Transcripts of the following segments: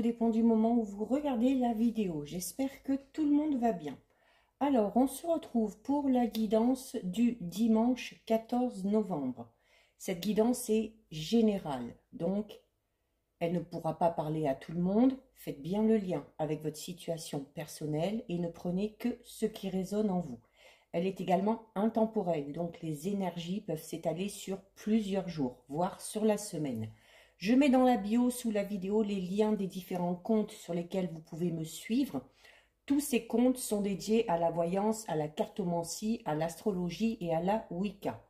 tout dépend du moment où vous regardez la vidéo. J'espère que tout le monde va bien. Alors, on se retrouve pour la guidance du dimanche 14 novembre. Cette guidance est générale, donc elle ne pourra pas parler à tout le monde. Faites bien le lien avec votre situation personnelle et ne prenez que ce qui résonne en vous. Elle est également intemporelle, donc les énergies peuvent s'étaler sur plusieurs jours, voire sur la semaine. Je mets dans la bio sous la vidéo les liens des différents comptes sur lesquels vous pouvez me suivre. Tous ces comptes sont dédiés à la voyance, à la cartomancie, à l'astrologie et à la Wicca.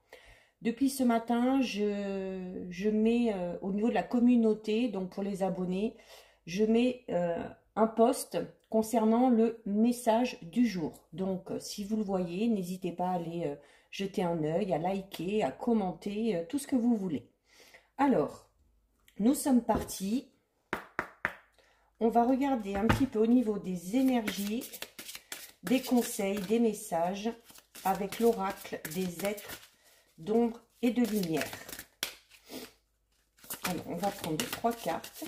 Depuis ce matin, je mets au niveau de la communauté, donc pour les abonnés, je mets un post concernant le message du jour. Donc, si vous le voyez, n'hésitez pas à aller jeter un œil, à liker, à commenter, tout ce que vous voulez. Alors, nous sommes partis. On va regarder un petit peu au niveau des énergies, des conseils, des messages avec l'oracle des êtres d'ombre et de lumière. Alors, on va prendre 3 cartes.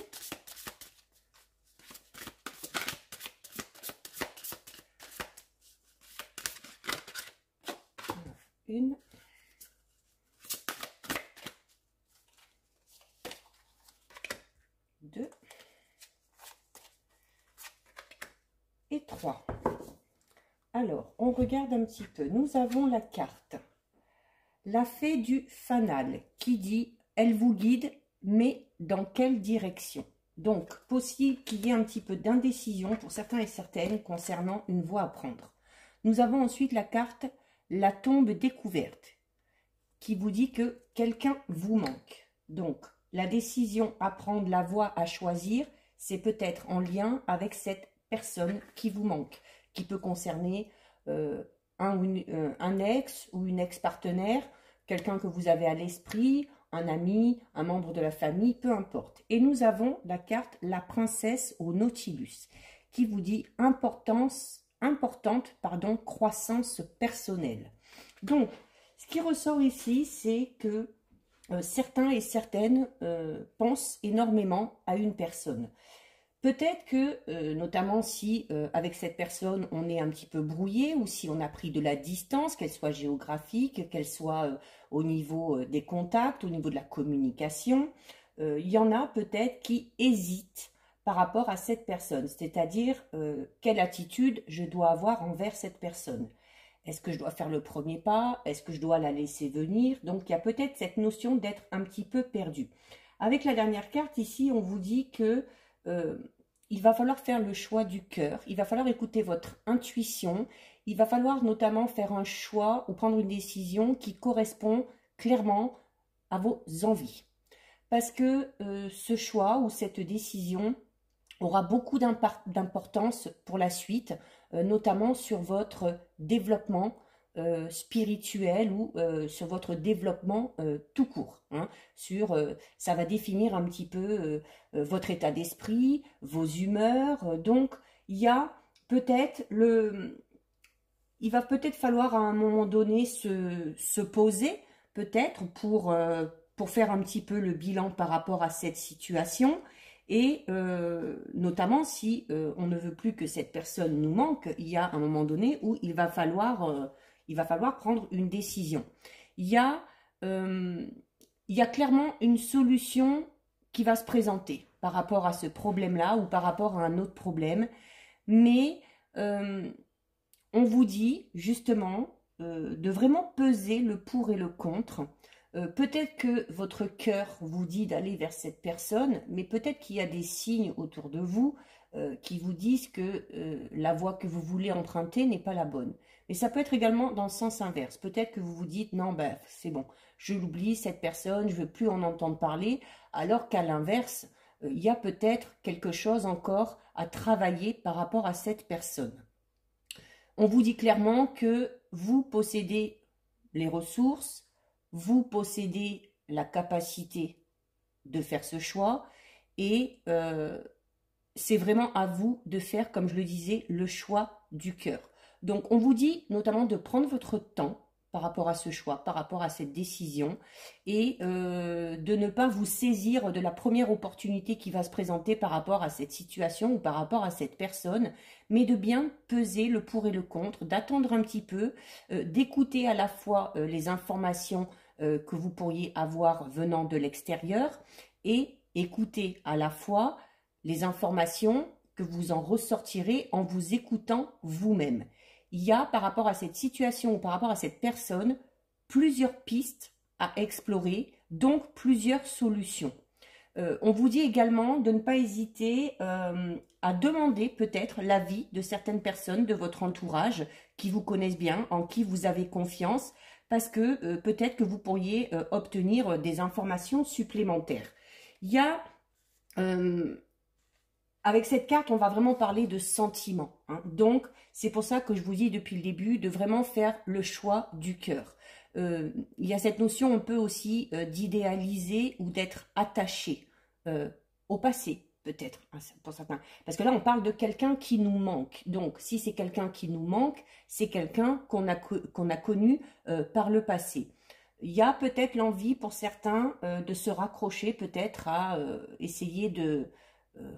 Une. Deux. Et 3. Alors, on regarde un petit peu. Nous avons la carte. La fée du fanal qui dit « Elle vous guide, mais dans quelle direction ?» Donc, possible qu'il y ait un petit peu d'indécision pour certains et certaines concernant une voie à prendre. Nous avons ensuite la carte « La tombe découverte » qui vous dit que quelqu'un vous manque. Donc, la décision à prendre, la voie à choisir, c'est peut-être en lien avec cette personne qui vous manque, qui peut concerner un ex ou une ex-partenaire, quelqu'un que vous avez à l'esprit, un ami, un membre de la famille, peu importe. Et nous avons la carte la princesse au Nautilus qui vous dit importante, croissance personnelle. Donc, ce qui ressort ici, c'est que certains et certaines pensent énormément à une personne. Peut-être que, notamment si avec cette personne on est un petit peu brouillé ou si on a pris de la distance, qu'elle soit géographique, qu'elle soit au niveau des contacts, au niveau de la communication, il y en a peut-être qui hésitent par rapport à cette personne, c'est-à-dire quelle attitude je dois avoir envers cette personne. Est-ce que je dois faire le premier pas? Est-ce que je dois la laisser venir? Donc, il y a peut-être cette notion d'être un petit peu perdu. Avec la dernière carte, ici, on vous dit que il va falloir faire le choix du cœur. Il va falloir écouter votre intuition. Il va falloir notamment faire un choix ou prendre une décision qui correspond clairement à vos envies. Parce que ce choix ou cette décision aura beaucoup d'importance pour la suite, notamment sur votre développement spirituel ou sur votre développement tout court. Hein, ça va définir un petit peu votre état d'esprit, vos humeurs. Donc, il y a peut-être il va peut-être falloir à un moment donné se poser, peut-être pour faire un petit peu le bilan par rapport à cette situation. Et notamment si on ne veut plus que cette personne nous manque, il y a un moment donné où il va falloir prendre une décision. Il y a clairement une solution qui va se présenter par rapport à ce problème-là ou par rapport à un autre problème. Mais on vous dit justement de vraiment peser le pour et le contre. Peut-être que votre cœur vous dit d'aller vers cette personne, mais peut-être qu'il y a des signes autour de vous qui vous disent que la voie que vous voulez emprunter n'est pas la bonne. Mais ça peut être également dans le sens inverse. Peut-être que vous vous dites, non, ben, c'est bon, je l'oublie, cette personne, je ne veux plus en entendre parler, alors qu'à l'inverse, il y a peut-être quelque chose encore à travailler par rapport à cette personne. On vous dit clairement que vous possédez les ressources, vous possédez la capacité de faire ce choix et c'est vraiment à vous de faire, comme je le disais, le choix du cœur. Donc, on vous dit notamment de prendre votre temps par rapport à ce choix, par rapport à cette décision, et de ne pas vous saisir de la première opportunité qui va se présenter par rapport à cette situation ou par rapport à cette personne, mais de bien peser le pour et le contre, d'attendre un petit peu, d'écouter à la fois les informations que vous pourriez avoir venant de l'extérieur et écouter à la fois les informations que vous en ressortirez en vous écoutant vous-même. Il y a par rapport à cette situation ou par rapport à cette personne plusieurs pistes à explorer, donc plusieurs solutions. On vous dit également de ne pas hésiter à demander peut-être l'avis de certaines personnes de votre entourage qui vous connaissent bien, en qui vous avez confiance, parce que peut-être que vous pourriez obtenir des informations supplémentaires. Il y a, avec cette carte, on va vraiment parler de sentiments, hein. Donc, c'est pour ça que je vous dis depuis le début de vraiment faire le choix du cœur. Il y a cette notion, on peut aussi d'idéaliser ou d'être attaché au passé, peut-être, hein, pour certains. Parce que là, on parle de quelqu'un qui nous manque. Donc, si c'est quelqu'un qui nous manque, c'est quelqu'un qu'on a connu par le passé. Il y a peut-être l'envie pour certains de se raccrocher peut-être à essayer de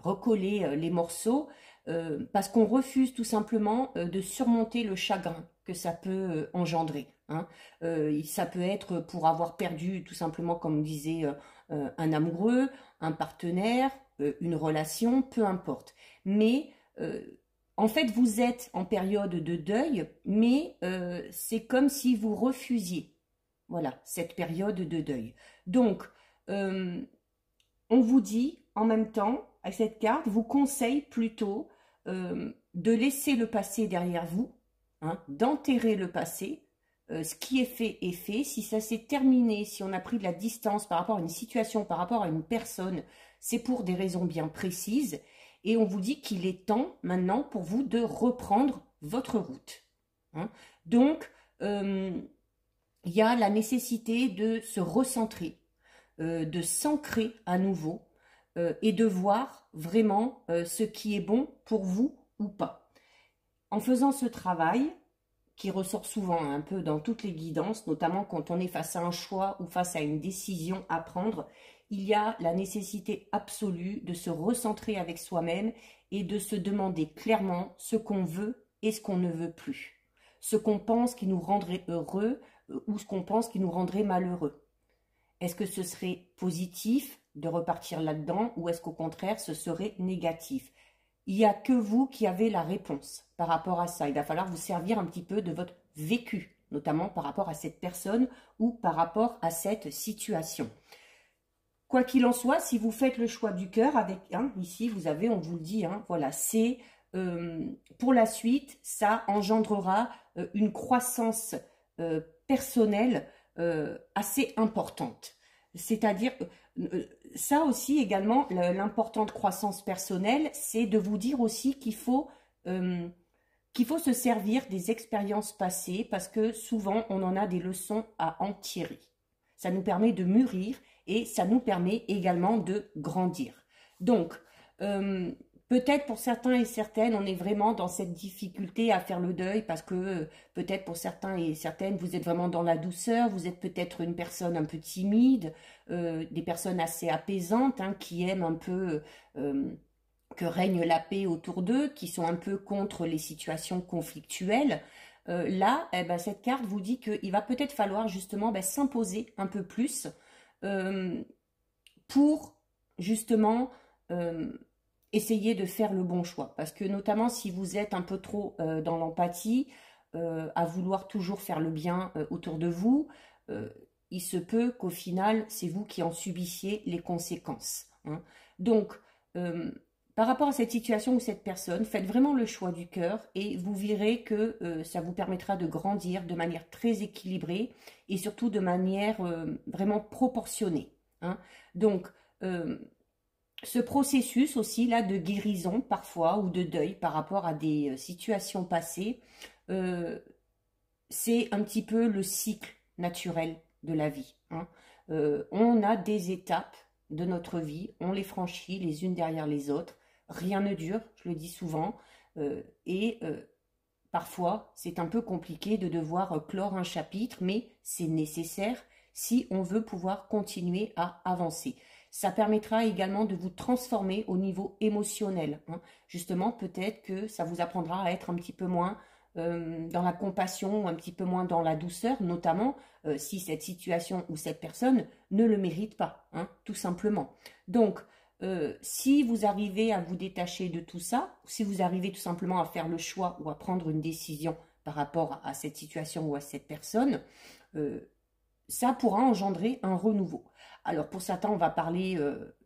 recoller les morceaux parce qu'on refuse tout simplement de surmonter le chagrin que ça peut engendrer, hein. Ça peut être pour avoir perdu tout simplement, comme disait un amoureux, un partenaire, une relation, peu importe. Mais en fait, vous êtes en période de deuil, mais c'est comme si vous refusiez, voilà, cette période de deuil. Donc, on vous dit en même temps, avec cette carte, vous conseille plutôt de laisser le passé derrière vous, hein, d'enterrer le passé. Ce qui est fait est fait. Si ça s'est terminé, si on a pris de la distance par rapport à une situation, par rapport à une personne, c'est pour des raisons bien précises. Et on vous dit qu'il est temps maintenant pour vous de reprendre votre route, hein. Donc, il y a la nécessité de se recentrer, de s'ancrer à nouveau et de voir vraiment ce qui est bon pour vous ou pas. En faisant ce travail, qui ressort souvent un peu dans toutes les guidances, notamment quand on est face à un choix ou face à une décision à prendre, il y a la nécessité absolue de se recentrer avec soi-même et de se demander clairement ce qu'on veut et ce qu'on ne veut plus. Ce qu'on pense qui nous rendrait heureux ou ce qu'on pense qui nous rendrait malheureux. Est-ce que ce serait positif de repartir là-dedans ou est-ce qu'au contraire ce serait négatif? Il n'y a que vous qui avez la réponse par rapport à ça. Il va falloir vous servir un petit peu de votre vécu, notamment par rapport à cette personne ou par rapport à cette situation. Quoi qu'il en soit, si vous faites le choix du cœur, avec ici vous avez, on vous le dit, voilà, c'est pour la suite, ça engendrera une croissance personnelle assez importante. C'est-à-dire, ça aussi également, l'importante croissance personnelle, c'est de vous dire aussi qu'il faut se servir des expériences passées parce que souvent, on en a des leçons à en tirer. Ça nous permet de mûrir et ça nous permet également de grandir. Donc, peut-être pour certains et certaines, on est vraiment dans cette difficulté à faire le deuil parce que peut-être pour certains et certaines, vous êtes vraiment dans la douceur, vous êtes peut-être une personne un peu timide, des personnes assez apaisantes, hein, qui aiment un peu que règne la paix autour d'eux, qui sont un peu contre les situations conflictuelles. Là, eh ben, cette carte vous dit qu'il va peut-être falloir justement s'imposer un peu plus pour justement essayer de faire le bon choix. Parce que notamment si vous êtes un peu trop dans l'empathie, à vouloir toujours faire le bien autour de vous, il se peut qu'au final, c'est vous qui en subissiez les conséquences, hein. Donc, par rapport à cette situation ou cette personne, faites vraiment le choix du cœur et vous verrez que ça vous permettra de grandir de manière très équilibrée et surtout de manière vraiment proportionnée, hein. Donc, ce processus aussi là de guérison parfois ou de deuil par rapport à des situations passées, c'est un petit peu le cycle naturel de la vie, hein. On a des étapes de notre vie, on les franchit les unes derrière les autres, rien ne dure, je le dis souvent, parfois, c'est un peu compliqué de devoir clore un chapitre, mais c'est nécessaire si on veut pouvoir continuer à avancer. Ça permettra également de vous transformer au niveau émotionnel, hein. Justement, peut-être que ça vous apprendra à être un petit peu moins dans la compassion, un petit peu moins dans la douceur, notamment si cette situation ou cette personne ne le mérite pas, hein, tout simplement. Donc, si vous arrivez à vous détacher de tout ça, si vous arrivez tout simplement à faire le choix ou à prendre une décision par rapport à cette situation ou à cette personne, ça pourra engendrer un renouveau. Alors pour certains, on va parler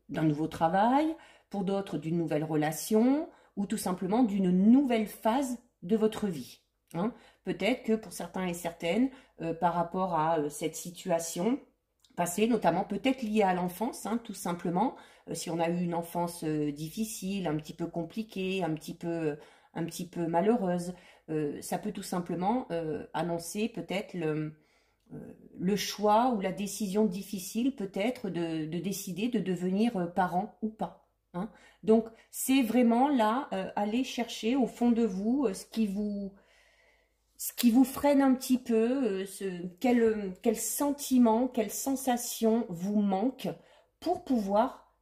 d'un nouveau travail, pour d'autres d'une nouvelle relation ou tout simplement d'une nouvelle phase de votre vie, hein. Peut-être que pour certains et certaines, par rapport à cette situation passée, notamment peut-être liée à l'enfance, hein, tout simplement, si on a eu une enfance difficile, un petit peu compliquée, un petit peu malheureuse, ça peut tout simplement annoncer peut-être le choix ou la décision difficile peut-être de décider de devenir parent ou pas, hein. Donc c'est vraiment là aller chercher au fond de vous ce qui vous freine un petit peu, quel sentiment, quelle sensation vous manque pour pouvoir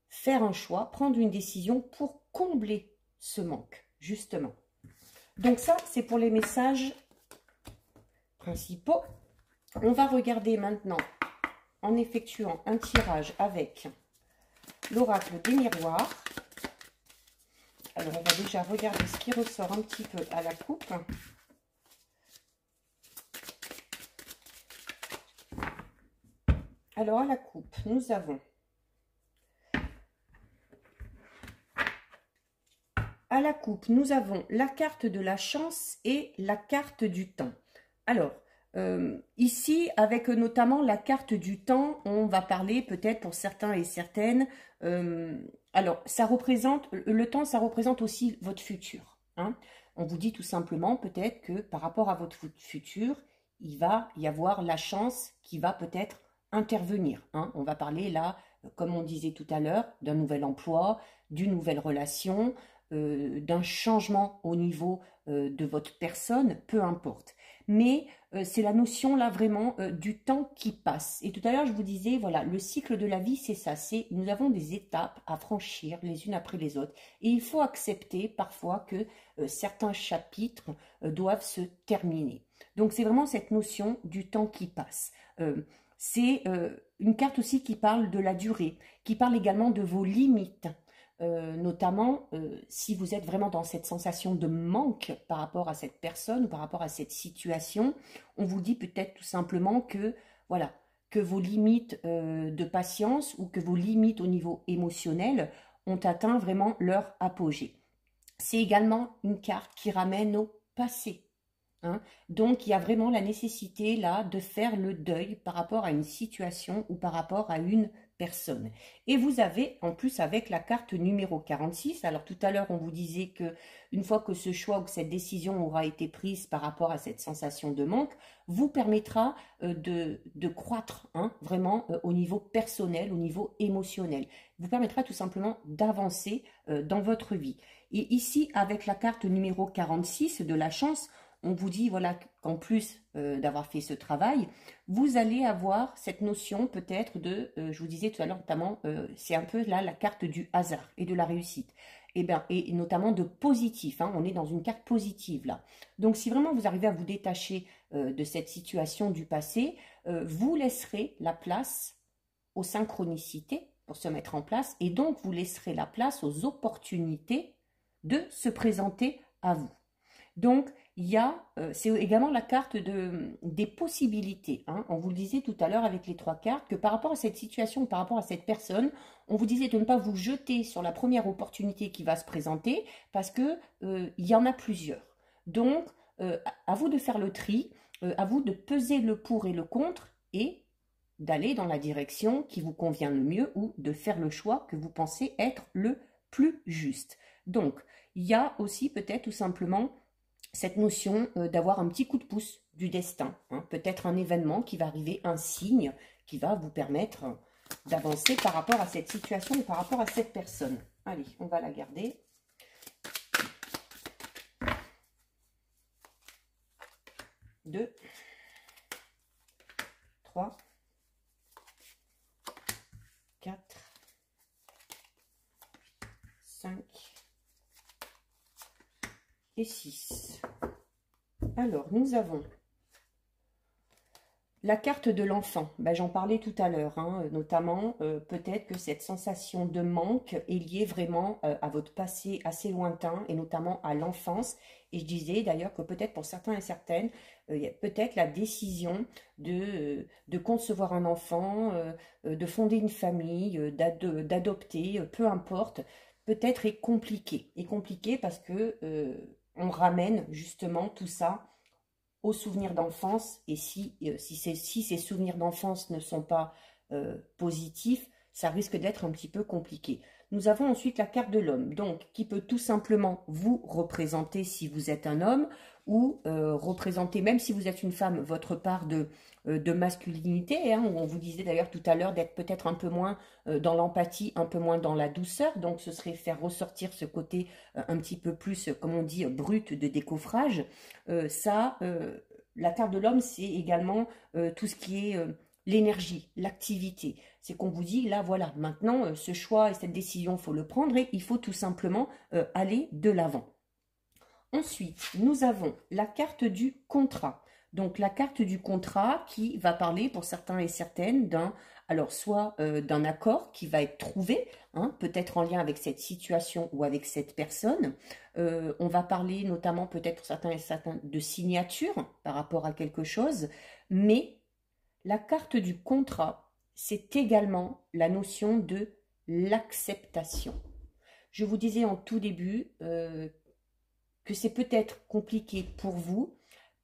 faire un choix, prendre une décision pour combler ce manque, justement. Donc ça, c'est pour les messages principaux. On va regarder maintenant, en effectuant un tirage avec l'oracle des miroirs. Alors, on va déjà regarder ce qui ressort un petit peu à la coupe. Alors, à la coupe, nous avons la carte de la chance et la carte du temps. Alors, ici, avec notamment la carte du temps, on va parler peut-être pour certains et certaines. Alors, ça représente, le temps, ça représente aussi votre futur, hein. On vous dit tout simplement peut-être que par rapport à votre futur, il va y avoir la chance qui va peut-être intervenir, hein. On va parler là, comme on disait tout à l'heure, d'un nouvel emploi, d'une nouvelle relation, d'un changement au niveau de votre personne, peu importe. Mais c'est la notion là vraiment du temps qui passe. Et tout à l'heure je vous disais, voilà, le cycle de la vie c'est ça, nous avons des étapes à franchir les unes après les autres. Et il faut accepter parfois que certains chapitres doivent se terminer. Donc c'est vraiment cette notion du temps qui passe. C'est une carte aussi qui parle de la durée, qui parle également de vos limites. Notamment si vous êtes vraiment dans cette sensation de manque par rapport à cette personne ou par rapport à cette situation, on vous dit peut-être tout simplement que voilà, que vos limites de patience ou que vos limites au niveau émotionnel ont atteint vraiment leur apogée. C'est également une carte qui ramène au passé, hein. Donc il y a vraiment la nécessité là de faire le deuil par rapport à une situation ou par rapport à une personne. Et vous avez en plus avec la carte numéro 46, alors tout à l'heure on vous disait que une fois que ce choix ou que cette décision aura été prise par rapport à cette sensation de manque, vous permettra de croître, hein, vraiment au niveau personnel, au niveau émotionnel. Vous permettra tout simplement d'avancer dans votre vie. Et ici avec la carte numéro 46 de la chance, on vous dit voilà qu'en plus d'avoir fait ce travail, vous allez avoir cette notion peut-être de, je vous disais tout à l'heure notamment, c'est un peu là la carte du hasard et de la réussite. Et notamment de positif, hein, on est dans une carte positive là. Donc si vraiment vous arrivez à vous détacher de cette situation du passé, vous laisserez la place aux synchronicités pour se mettre en place et donc vous laisserez la place aux opportunités de se présenter à vous. Donc, il y a, c'est également la carte des possibilités, hein. On vous le disait tout à l'heure avec les 3 cartes, que par rapport à cette situation, par rapport à cette personne, on vous disait de ne pas vous jeter sur la première opportunité qui va se présenter, parce que il y en a plusieurs. Donc, à vous de faire le tri, à vous de peser le pour et le contre, et d'aller dans la direction qui vous convient le mieux, ou de faire le choix que vous pensez être le plus juste. Donc, il y a aussi peut-être tout simplement cette notion d'avoir un petit coup de pouce du destin, hein, peut-être un événement qui va arriver, un signe qui va vous permettre d'avancer par rapport à cette situation et par rapport à cette personne. Allez, on va la garder. 2, 3, 4, 5 et 6. Alors, nous avons la carte de l'enfant. Ben, j'en parlais tout à l'heure, hein, notamment peut-être que cette sensation de manque est liée vraiment à votre passé assez lointain et notamment à l'enfance. Et je disais d'ailleurs que peut-être pour certains et certaines, il y a peut-être la décision de concevoir un enfant, de fonder une famille, d'adopter, peu importe, peut-être est compliqué. Est compliqué parce que on ramène justement tout ça aux souvenirs d'enfance, et si ces souvenirs d'enfance ne sont pas positifs, ça risque d'être un petit peu compliqué. Nous avons ensuite la carte de l'homme, donc qui peut tout simplement vous représenter si vous êtes un homme, ou représenter, même si vous êtes une femme, votre part de masculinité, hein, où on vous disait d'ailleurs tout à l'heure d'être peut-être un peu moins dans l'empathie, un peu moins dans la douceur, donc ce serait faire ressortir ce côté un petit peu plus, comme on dit, brut de décoffrage. La carte de l'homme, c'est également tout ce qui est l'énergie, l'activité. C'est qu'on vous dit, là, voilà, maintenant, ce choix et cette décision, il faut le prendre et il faut tout simplement aller de l'avant. Ensuite, nous avons la carte du contrat. Donc, la carte du contrat qui va parler pour certains et certaines soit d'un accord qui va être trouvé, hein, peut-être en lien avec cette situation ou avec cette personne. On va parler notamment peut-être pour certains et certaines de signature par rapport à quelque chose. Mais la carte du contrat, c'est également la notion de l'acceptation. Je vous disais en tout début que c'est peut-être compliqué pour vous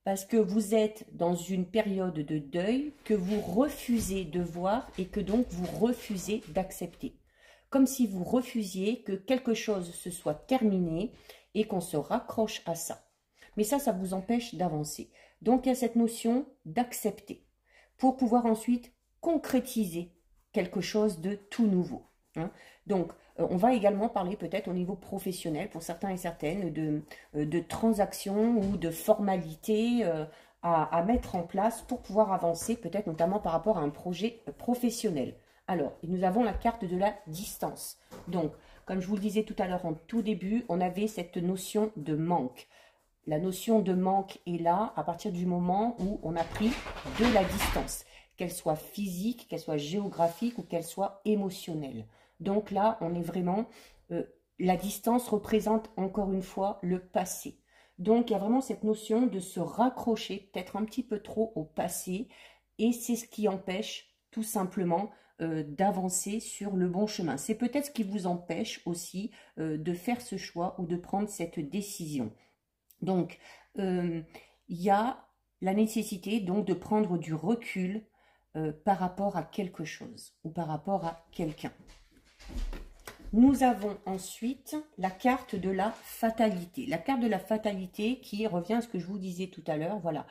parce que vous êtes dans une période de deuil que vous refusez de voir et que donc vous refusez d'accepter. Comme si vous refusiez que quelque chose se soit terminé et qu'on se raccroche à ça. Mais ça vous empêche d'avancer. Donc il y a cette notion d'accepter pour pouvoir ensuite concrétiser quelque chose de tout nouveau. Hein. Donc, on va également parler peut-être au niveau professionnel pour certains et certaines de transactions ou de formalités à mettre en place pour pouvoir avancer peut-être notamment par rapport à un projet professionnel. Alors, nous avons la carte de la distance. Donc, comme je vous le disais tout à l'heure en tout début, on avait cette notion de manque. La notion de manque est là à partir du moment où on a pris de la distance, qu'elle soit physique, qu'elle soit géographique ou qu'elle soit émotionnelle. Donc là, on est vraiment... la distance représente encore une fois le passé. Donc il y a vraiment cette notion de se raccrocher peut-être un petit peu trop au passé et c'est ce qui empêche tout simplement d'avancer sur le bon chemin. C'est peut-être ce qui vous empêche aussi de faire ce choix ou de prendre cette décision. Donc, il y a la nécessité donc de prendre du recul par rapport à quelque chose ou par rapport à quelqu'un. Nous avons ensuite la carte de la fatalité. La carte de la fatalité qui revient à ce que je vous disais tout à l'heure. Voilà,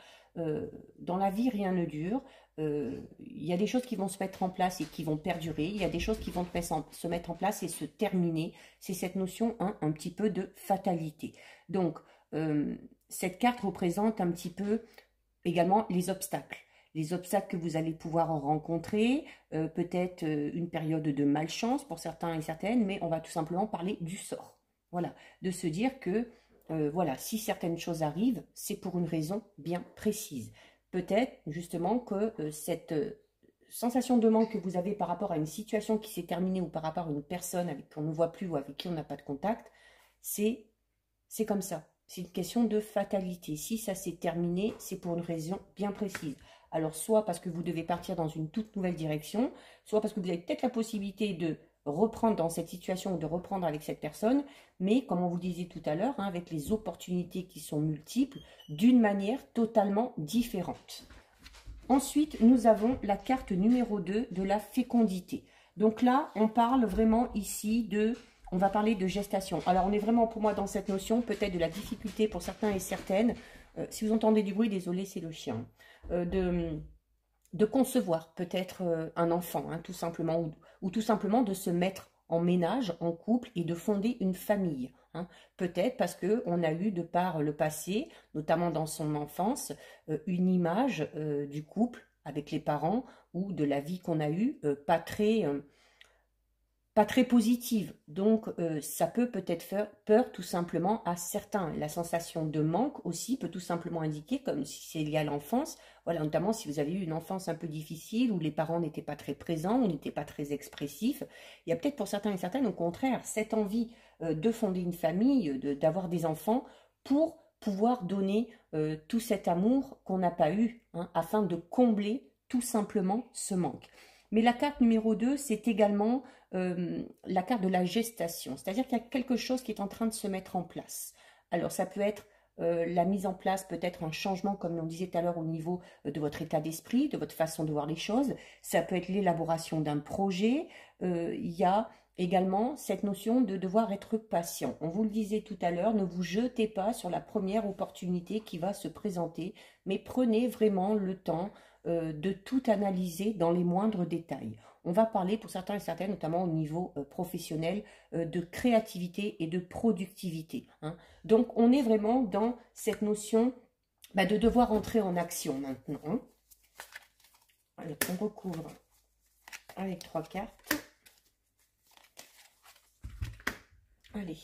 dans la vie, rien ne dure. Il y a des choses qui vont se mettre en place et qui vont perdurer. Il y a des choses qui vont se mettre en place et se terminer. C'est cette notion un petit peu de fatalité. Donc, cette carte représente un petit peu également les obstacles. Les obstacles que vous allez pouvoir en rencontrer, peut-être une période de malchance pour certains et certaines, mais on va tout simplement parler du sort. Voilà, de se dire que voilà, si certaines choses arrivent, c'est pour une raison bien précise. Peut-être justement que cette sensation de manque que vous avez par rapport à une situation qui s'est terminée ou par rapport à une personne avec qui on ne voit plus ou avec qui on n'a pas de contact, c'est comme ça. C'est une question de fatalité. Si ça s'est terminé, c'est pour une raison bien précise. Alors, soit parce que vous devez partir dans une toute nouvelle direction, soit parce que vous avez peut-être la possibilité de reprendre dans cette situation ou de reprendre avec cette personne, mais comme on vous disait tout à l'heure, hein, avec les opportunités qui sont multiples, d'une manière totalement différente. Ensuite, nous avons la carte numéro 2 de la fécondité. Donc là, on parle vraiment ici de... On va parler de gestation. Alors, on est vraiment pour moi dans cette notion, peut-être de la difficulté pour certains et certaines. Si vous entendez du bruit, désolé, c'est le chien. De concevoir peut-être un enfant, hein, tout simplement, ou tout simplement de se mettre en ménage, en couple et de fonder une famille hein. Peut-être parce qu'on a eu de par le passé, notamment dans son enfance, une image du couple avec les parents ou de la vie qu'on a eue pas très positive. Donc, ça peut peut-être faire peur tout simplement à certains. La sensation de manque aussi peut tout simplement indiquer, comme si c'est lié à l'enfance, voilà, notamment si vous avez eu une enfance un peu difficile, où les parents n'étaient pas très présents, ou n'étaient pas très expressifs. Il y a peut-être pour certains et certaines, au contraire, cette envie de fonder une famille, d'avoir des enfants, pour pouvoir donner tout cet amour qu'on n'a pas eu, hein, afin de combler tout simplement ce manque. Mais la carte numéro 2, c'est également la carte de la gestation. C'est-à-dire qu'il y a quelque chose qui est en train de se mettre en place. Alors, ça peut être la mise en place, peut-être un changement, comme on disait tout à l'heure, au niveau de votre état d'esprit, de votre façon de voir les choses. Ça peut être l'élaboration d'un projet. Il y a également cette notion de devoir être patient. On vous le disait tout à l'heure, ne vous jetez pas sur la première opportunité qui va se présenter, mais prenez vraiment le temps de tout analyser dans les moindres détails. On va parler pour certains et certaines, notamment au niveau professionnel, de créativité et de productivité, hein. Donc, on est vraiment dans cette notion de devoir entrer en action maintenant, hein. Allez, on recouvre avec 3 cartes. Allez,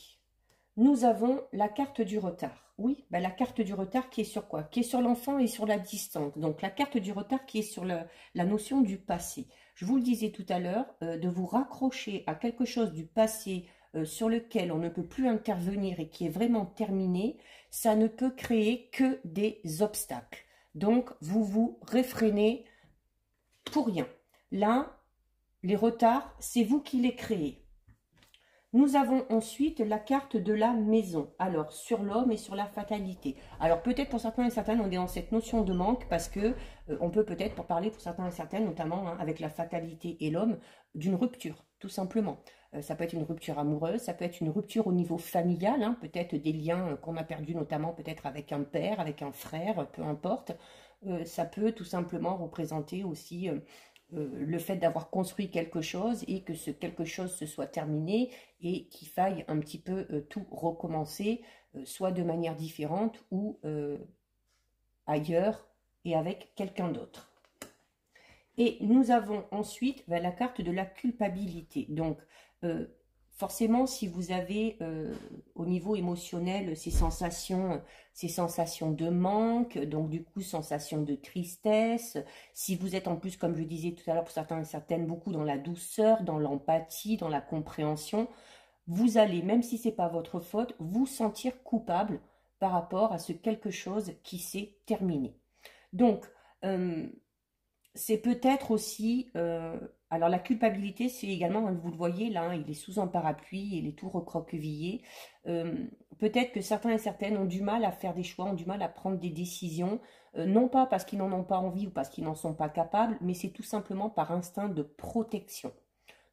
nous avons la carte du retard. Oui, la carte du retard qui est sur quoi? Qui est sur l'enfant et sur la distance. Donc, la carte du retard qui est sur la notion du passé. Je vous le disais tout à l'heure, de vous raccrocher à quelque chose du passé sur lequel on ne peut plus intervenir et qui est vraiment terminé, ça ne peut créer que des obstacles. Donc, vous vous réfrénez pour rien. Là, les retards, c'est vous qui les créez. Nous avons ensuite la carte de la maison, alors sur l'homme et sur la fatalité. Alors peut-être pour certains et certaines, on est dans cette notion de manque parce que on peut peut-être, pour parler pour certains et certaines, notamment hein, avec la fatalité et l'homme, d'une rupture, tout simplement. Ça peut être une rupture amoureuse, ça peut être une rupture au niveau familial, hein, peut-être des liens qu'on a perdus, notamment peut-être avec un père, avec un frère, peu importe. Ça peut tout simplement représenter aussi le fait d'avoir construit quelque chose et que ce quelque chose se soit terminé et qu'il faille un petit peu tout recommencer, soit de manière différente ou ailleurs et avec quelqu'un d'autre. Et nous avons ensuite la carte de la culpabilité. Donc, forcément, si vous avez au niveau émotionnel ces sensations de manque, donc du coup, sensation de tristesse, si vous êtes en plus, comme je disais tout à l'heure, pour certains et certaines, beaucoup dans la douceur, dans l'empathie, dans la compréhension, vous allez, même si ce n'est pas votre faute, vous sentir coupable par rapport à ce quelque chose qui s'est terminé. Donc, c'est peut-être aussi, alors la culpabilité, c'est également, vous le voyez là, il est sous un parapluie, il est tout recroquevillé. Peut-être que certains et certaines ont du mal à faire des choix, ont du mal à prendre des décisions, non pas parce qu'ils n'en ont pas envie ou parce qu'ils n'en sont pas capables, mais c'est tout simplement par instinct de protection.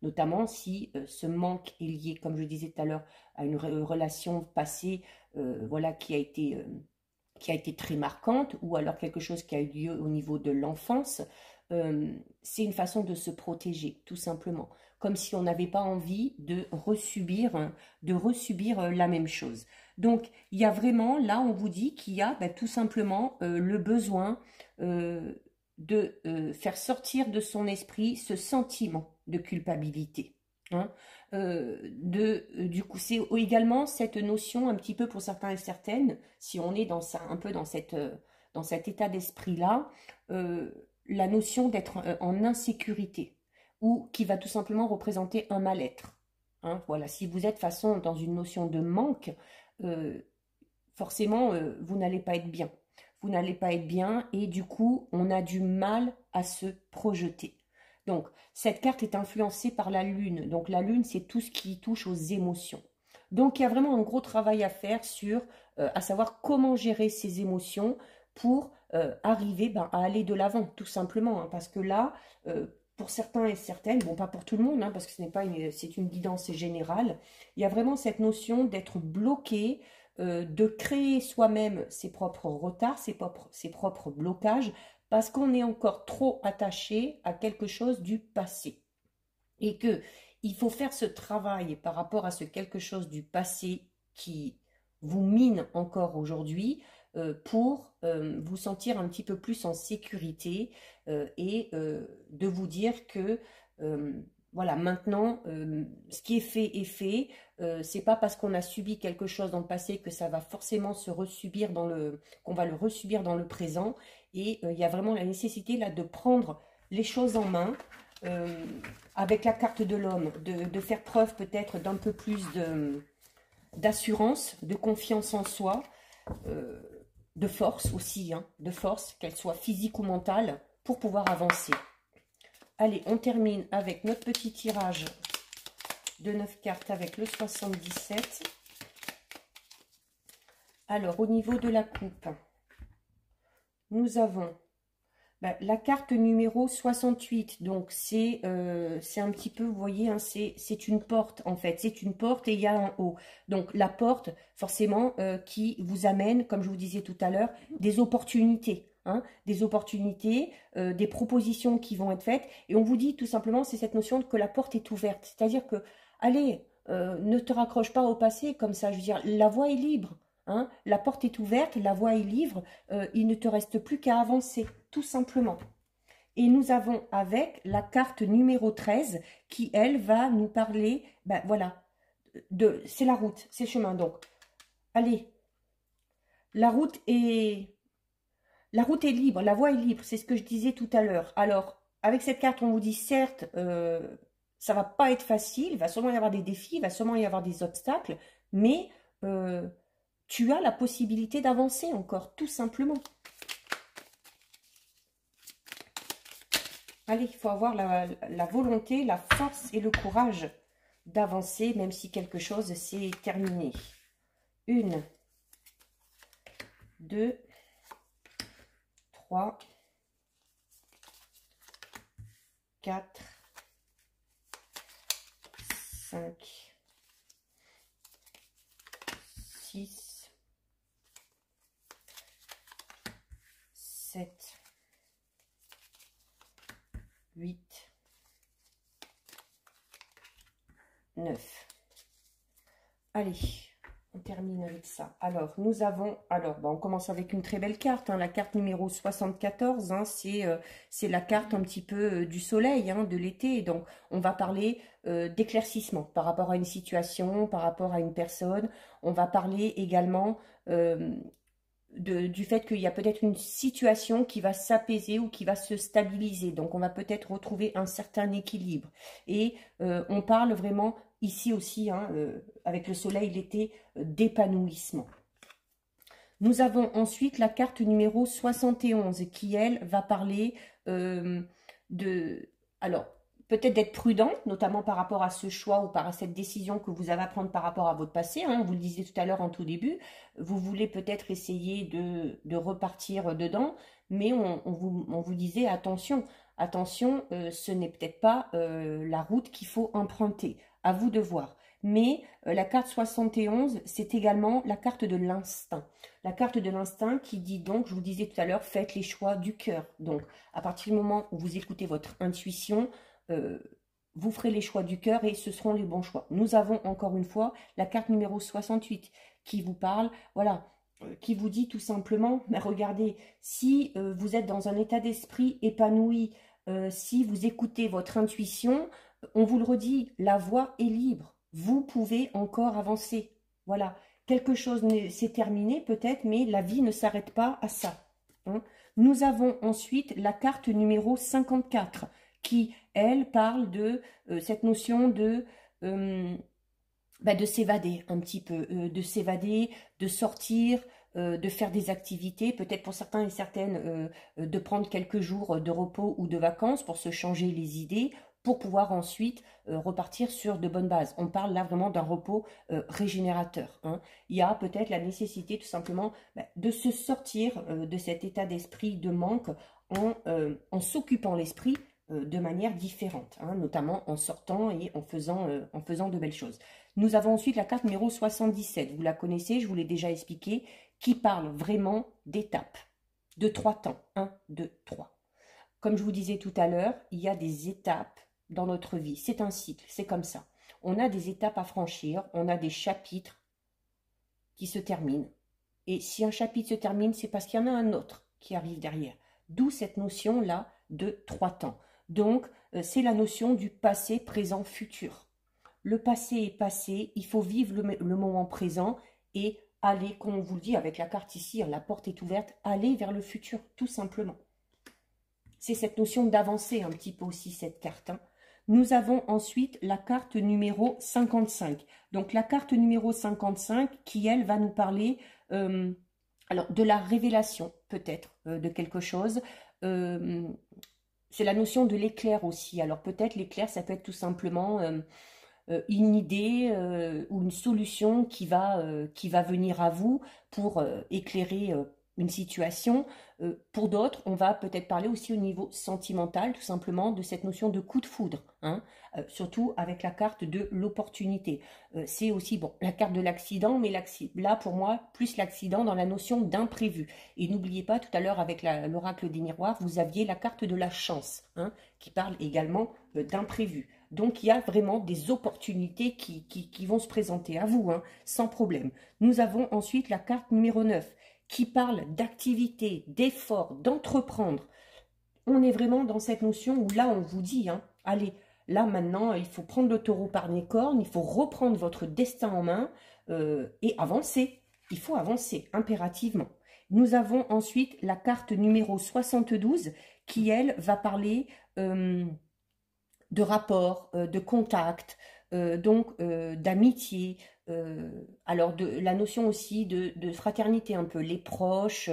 Notamment si ce manque est lié, comme je disais tout à l'heure, à une relation passée voilà, qui a été très marquante, ou alors quelque chose qui a eu lieu au niveau de l'enfance. C'est une façon de se protéger, tout simplement. Comme si on n'avait pas envie de resubir la même chose. Donc, il y a vraiment, là, on vous dit qu'il y a tout simplement le besoin de faire sortir de son esprit ce sentiment de culpabilité. Hein. Du coup, c'est également cette notion, un petit peu pour certains et certaines, si on est un peu dans cet état d'esprit-là, la notion d'être en insécurité, ou qui va tout simplement représenter un mal-être. Hein, voilà, si vous êtes dans une notion de manque, forcément, vous n'allez pas être bien. Vous n'allez pas être bien et du coup, on a du mal à se projeter. Donc, cette carte est influencée par la lune. Donc, la lune, c'est tout ce qui touche aux émotions. Donc, il y a vraiment un gros travail à faire à savoir comment gérer ces émotions pour arriver à aller de l'avant, tout simplement. Hein, parce que là, pour certains et certaines, bon, pas pour tout le monde, hein, parce que c'est une guidance générale, il y a vraiment cette notion d'être bloqué, de créer soi-même ses propres retards, ses propres blocages, parce qu'on est encore trop attaché à quelque chose du passé. Et qu'il faut faire ce travail par rapport à ce quelque chose du passé qui vous mine encore aujourd'hui pour vous sentir un petit peu plus en sécurité et de vous dire que voilà, maintenant, ce qui est fait. C'est pas parce qu'on a subi quelque chose dans le passé que ça va forcément se resubir qu'on va le resubir dans le présent. Et il y a vraiment la nécessité là de prendre les choses en main avec la carte de l'homme, de faire preuve peut-être d'un peu plus d'assurance, de confiance en soi, de force aussi, hein, de force, qu'elle soit physique ou mentale, pour pouvoir avancer. Allez, on termine avec notre petit tirage de 9 cartes avec le 77. Alors, au niveau de la coupe, nous avons la carte numéro 68. Donc, c'est un petit peu, vous voyez, hein, c'est une porte, en fait. C'est une porte et il y a un haut. Donc, la porte, forcément, qui vous amène, comme je vous disais tout à l'heure, des opportunités. Hein, des opportunités, des propositions qui vont être faites. Et on vous dit tout simplement, c'est cette notion que la porte est ouverte. C'est-à-dire que, allez, ne te raccroche pas au passé comme ça. Je veux dire, la voie est libre. Hein, la porte est ouverte, la voie est libre. Il ne te reste plus qu'à avancer, tout simplement. Et nous avons avec la carte numéro 13 qui, elle, va nous parler, voilà, c'est la route, c'est le chemin. Donc, allez, la route est libre, la voie est libre, c'est ce que je disais tout à l'heure. Alors, avec cette carte, on vous dit, certes, ça va pas être facile, il va sûrement y avoir des défis, il va sûrement y avoir des obstacles, mais tu as la possibilité d'avancer encore, tout simplement. Allez, il faut avoir la volonté, la force et le courage d'avancer, même si quelque chose s'est terminé. 1, 2, 3, 4, 5, 6, 7, 8, 9. Allez, on termine avec ça. Alors, nous avons... Alors, on commence avec une très belle carte. Hein, la carte numéro 74. Hein, c'est la carte un petit peu du soleil, hein, de l'été. Donc, on va parler d'éclaircissement par rapport à une situation, par rapport à une personne. On va parler également... du fait qu'il y a peut-être une situation qui va s'apaiser ou qui va se stabiliser. Donc, on va peut-être retrouver un certain équilibre. Et on parle vraiment ici aussi, hein, avec le soleil, l'été, d'épanouissement. Nous avons ensuite la carte numéro 71 qui, elle, va parler alors, peut-être d'être prudent, notamment par rapport à ce choix ou par à cette décision que vous avez à prendre par rapport à votre passé. Hein, vous le disiez tout à l'heure en tout début, vous voulez peut-être essayer de repartir dedans, mais on vous disait attention, attention, ce n'est peut-être pas la route qu'il faut emprunter, à vous de voir. Mais la carte 71, c'est également la carte de l'instinct. La carte de l'instinct qui dit donc, je vous disais tout à l'heure, faites les choix du cœur. Donc, à partir du moment où vous écoutez votre intuition, vous ferez les choix du cœur et ce seront les bons choix. Nous avons encore une fois la carte numéro 68 qui vous parle, voilà, qui vous dit tout simplement, mais regardez, si vous êtes dans un état d'esprit épanoui, si vous écoutez votre intuition, on vous le redit, la voie est libre. Vous pouvez encore avancer. Voilà, quelque chose s'est terminé peut-être, mais la vie ne s'arrête pas à ça. Hein. Nous avons ensuite la carte numéro 54 qui, elle, parle de cette notion de s'évader un petit peu, de s'évader, de sortir, de faire des activités, peut-être pour certains et certaines, de prendre quelques jours de repos ou de vacances pour se changer les idées, pour pouvoir ensuite repartir sur de bonnes bases. On parle là vraiment d'un repos régénérateur. Hein. Il y a peut-être la nécessité tout simplement de se sortir de cet état d'esprit de manque en s'occupant l'esprit de manière différente, hein, notamment en sortant et en faisant de belles choses. Nous avons ensuite la carte numéro 77, vous la connaissez, je vous l'ai déjà expliqué, qui parle vraiment d'étapes, de 3 temps, 1, 2, 3. Comme je vous disais tout à l'heure, il y a des étapes dans notre vie, c'est un cycle, c'est comme ça. On a des étapes à franchir, on a des chapitres qui se termine. Et si un chapitre se termine, c'est parce qu'il y en a un autre qui arrive derrière. D'où cette notion-là de 3 temps. Donc, c'est la notion du passé, présent, futur. Le passé est passé, il faut vivre le moment présent et aller, comme on vous le dit avec la carte ici, la porte est ouverte, aller vers le futur, tout simplement. C'est cette notion d'avancer un petit peu aussi, cette carte. Hein. Nous avons ensuite la carte numéro 55. Donc, la carte numéro 55 qui, elle, va nous parler alors, de la révélation, peut-être, de quelque chose. C'est la notion de l'éclair aussi. Alors, peut-être l'éclair, ça peut être tout simplement une idée ou une solution qui va venir à vous pour éclairer une situation. Pour d'autres, on va peut-être parler aussi au niveau sentimental, tout simplement, de cette notion de coup de foudre, hein, surtout avec la carte de l'opportunité. C'est aussi, bon, la carte de l'accident, mais là, pour moi, plus l'accident dans la notion d'imprévu. Et n'oubliez pas, tout à l'heure, avec l'oracle des miroirs, vous aviez la carte de la chance, hein, qui parle également d'imprévu. Donc, il y a vraiment des opportunités qui vont se présenter à vous, hein, sans problème. Nous avons ensuite la carte numéro 9, qui parle d'activité, d'effort, d'entreprendre. On est vraiment dans cette notion où là, on vous dit, hein, allez, là maintenant, il faut prendre le taureau par les cornes, il faut reprendre votre destin en main et avancer. Il faut avancer impérativement. Nous avons ensuite la carte numéro 72 qui, elle, va parler de rapport, de contact, donc d'amitié, alors de la notion aussi de fraternité un peu, les proches,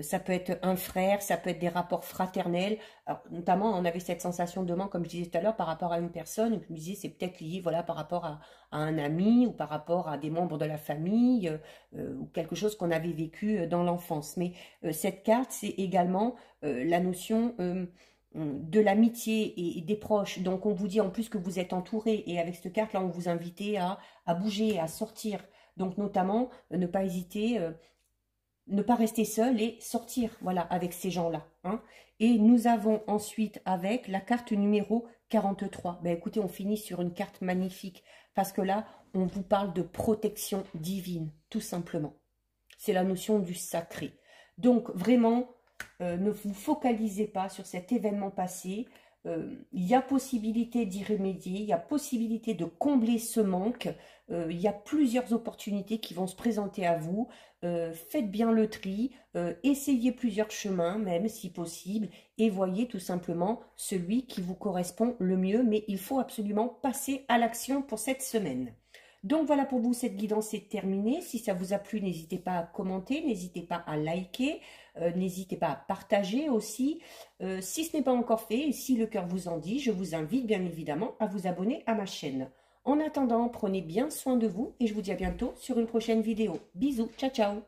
ça peut être un frère, ça peut être des rapports fraternels. Alors, notamment, on avait cette sensation de manque, comme je disais tout à l'heure, par rapport à une personne, et je me disais c'est peut-être lié voilà, par rapport à un ami ou par rapport à des membres de la famille ou quelque chose qu'on avait vécu dans l'enfance. Mais cette carte, c'est également la notion de l'amitié et des proches. Donc on vous dit en plus que vous êtes entouré et avec cette carte là on vous invite à bouger, à sortir. Donc notamment ne pas hésiter, ne pas rester seul et sortir voilà avec ces gens là. Hein. Et nous avons ensuite avec la carte numéro 43. Ben écoutez, on finit sur une carte magnifique parce que là on vous parle de protection divine tout simplement. C'est la notion du sacré. Donc vraiment ne vous focalisez pas sur cet événement passé. Il y a possibilité d'y remédier, il y a possibilité de combler ce manque. Il y a plusieurs opportunités qui vont se présenter à vous. Faites bien le tri, essayez plusieurs chemins, même si possible, et voyez tout simplement celui qui vous correspond le mieux. Mais il faut absolument passer à l'action pour cette semaine. Donc voilà pour vous, cette guidance est terminée. Si ça vous a plu, n'hésitez pas à commenter, n'hésitez pas à liker, n'hésitez pas à partager aussi. Si ce n'est pas encore fait et si le cœur vous en dit, je vous invite bien évidemment à vous abonner à ma chaîne. En attendant, prenez bien soin de vous et je vous dis à bientôt sur une prochaine vidéo. Bisous, ciao ciao.